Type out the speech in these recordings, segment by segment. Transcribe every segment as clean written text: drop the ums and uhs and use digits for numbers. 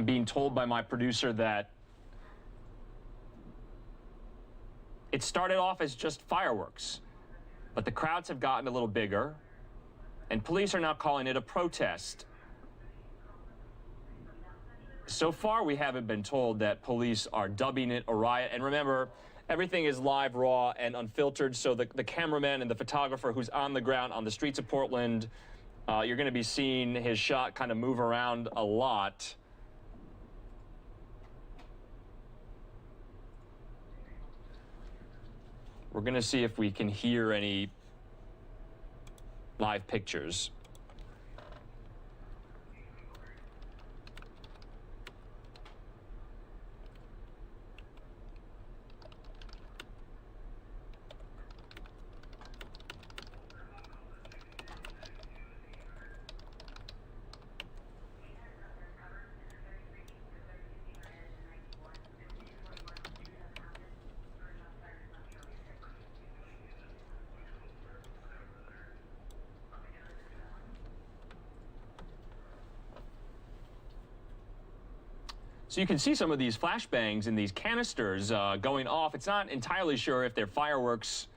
I'm being told by my producer that it started off as just fireworks, but the crowds have gotten a little bigger, and police are now calling it a protest. So far, we haven't been told that police are dubbing it a riot. And remember, everything is live, raw, and unfiltered, so the cameraman and the photographer who's on the ground on the streets of Portland, you're going to be seeing his shot kind of move around a lot. We're going to see if we can hear any live pictures. So you can see some of these flashbangs and these canisters going off. It's not entirely sure if they're fireworks.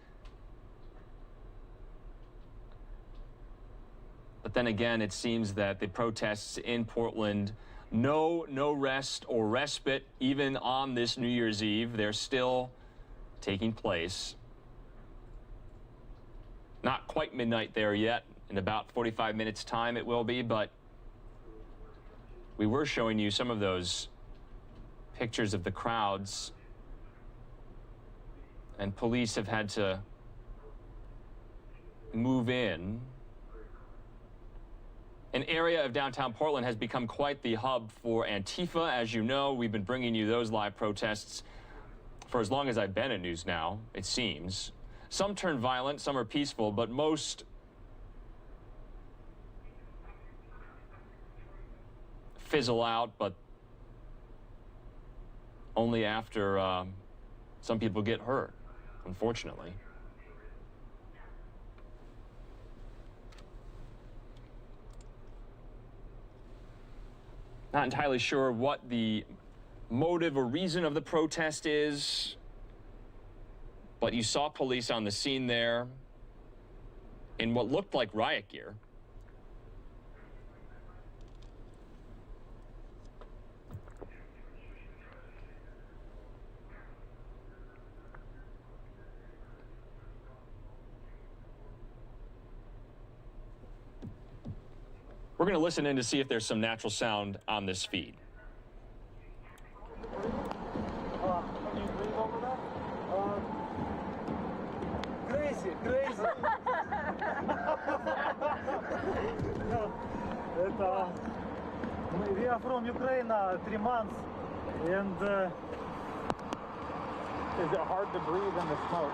But then again, it seems that the protests in Portland, no rest or respite, even on this New Year's Eve. They're still taking place. Not quite midnight there yet. In about 45 minutes' time it will be, but we were showing you some of those pictures of the crowds, and police have had to move in. An area of downtown Portland has become quite the hub for Antifa. As you know, we've been bringing you those live protests for as long as I've been at NewsNOW, it seems. Some turn violent, some are peaceful, but most fizzle out, but only after some people get hurt, unfortunately. Not entirely sure what the motive or reason of the protest is, but you saw police on the scene there in what looked like riot gear. We're going to listen in to see if there's some natural sound on this feed. Can you breathe over that? Crazy. We are from Ukraine 3 months, and is it hard to breathe in the smoke?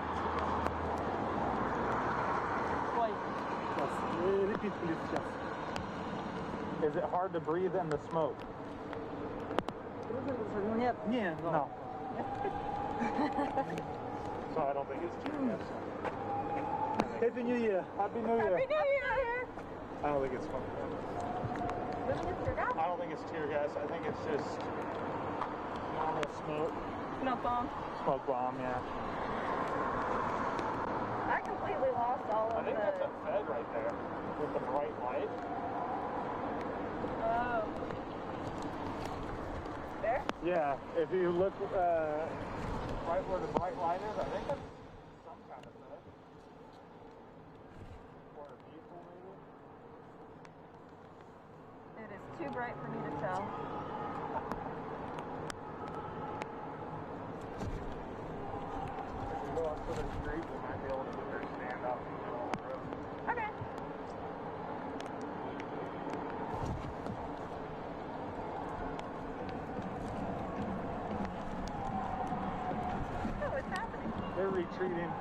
Yes. Repeat, please. Yes. Is it hard to breathe in the smoke? No. So I don't think it's tear gas. Happy New Year. Happy New Year. Happy New Year. I don't think it's smoke. I don't think it's tear gas. I think it's just normal smoke. Smoke bomb. Smoke bomb, yeah. I completely lost all of I think that's a Fed right there with the bright light. Oh. There? Yeah, if you look right where the bright light is, I think that's some kind of Fed. Or a vehicle, maybe? It is too bright for me to tell. If we go up to the street, we might be able to get their stand up in the middle of the road. Okay. Oh, what's happening? They're retreating.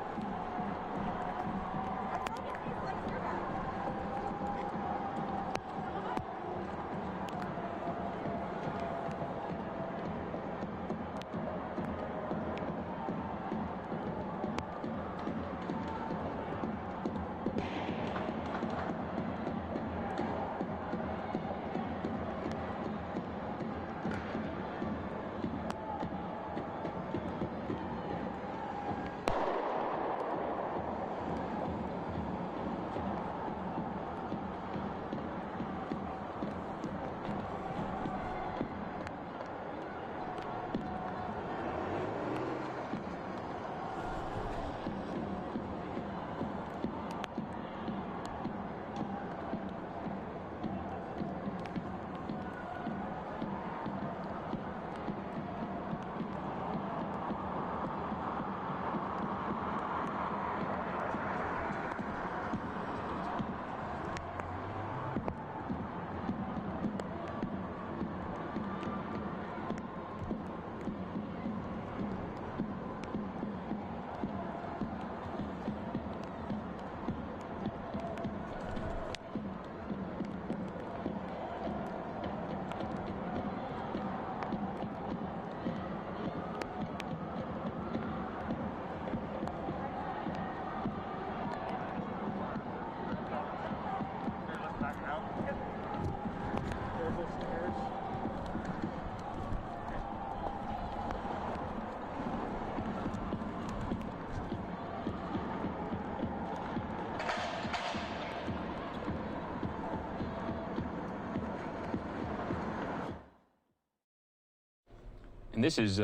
And this is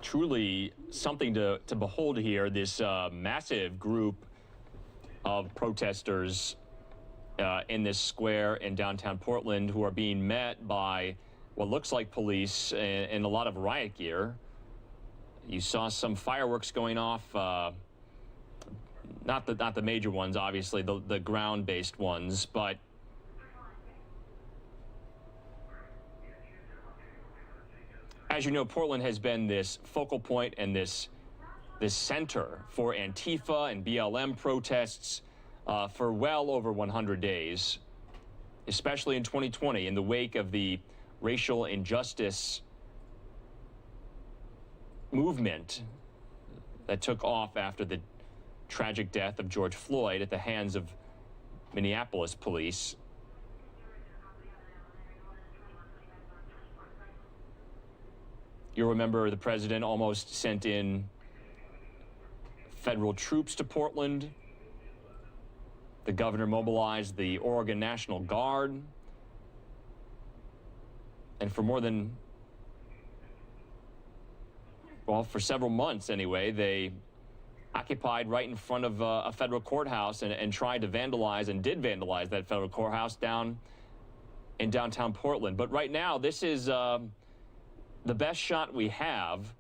truly something to behold here, this massive group of protesters in this square in downtown Portland who are being met by what looks like police in a lot of riot gear. You saw some fireworks going off, not the major ones, obviously, the ground-based ones, but as you know, Portland has been this focal point and this center for Antifa and BLM protests for well over 100 days, especially in 2020 in the wake of the racial injustice movement that took off after the tragic death of George Floyd at the hands of Minneapolis police. You'll remember the president almost sent in federal troops to Portland. The governor mobilized the Oregon National Guard. And for more than, well, for several months anyway, they occupied right in front of a federal courthouse and tried to vandalize and did vandalize that federal courthouse down in downtown Portland. But right now, this is the best shot we have.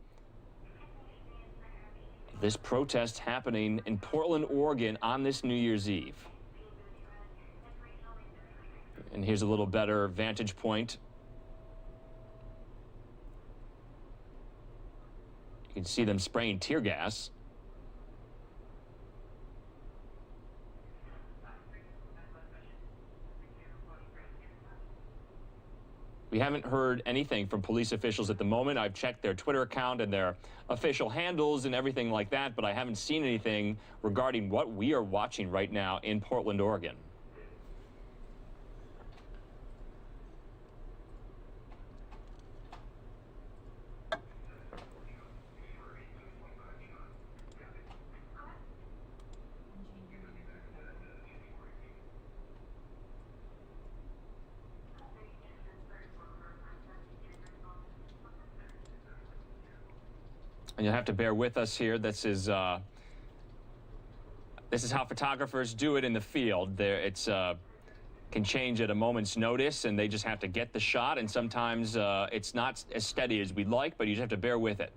This protest happening in Portland, Oregon on this New Year's Eve. And here's a little better vantage point. You can see them spraying tear gas. We haven't heard anything from police officials at the moment. I've checked their Twitter account and their official handles and everything like that, but I haven't seen anything regarding what we are watching right now in Portland, Oregon. And you'll have to bear with us here. This is how photographers do it in the field. It's can change at a moment's notice, and they just have to get the shot. And sometimes it's not as steady as we'd like, but you just have to bear with it.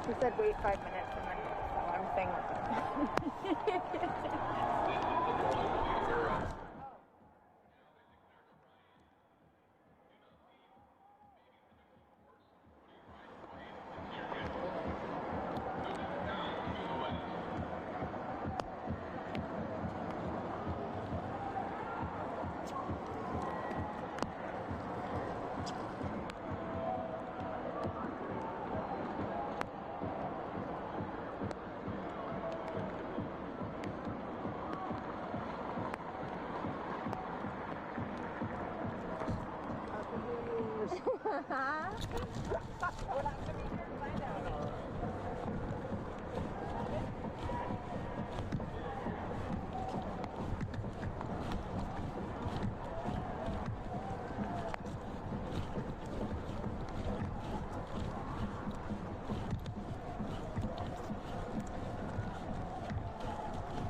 He said wait 5 minutes, and then so I'm saying. We'll have to be here to find out.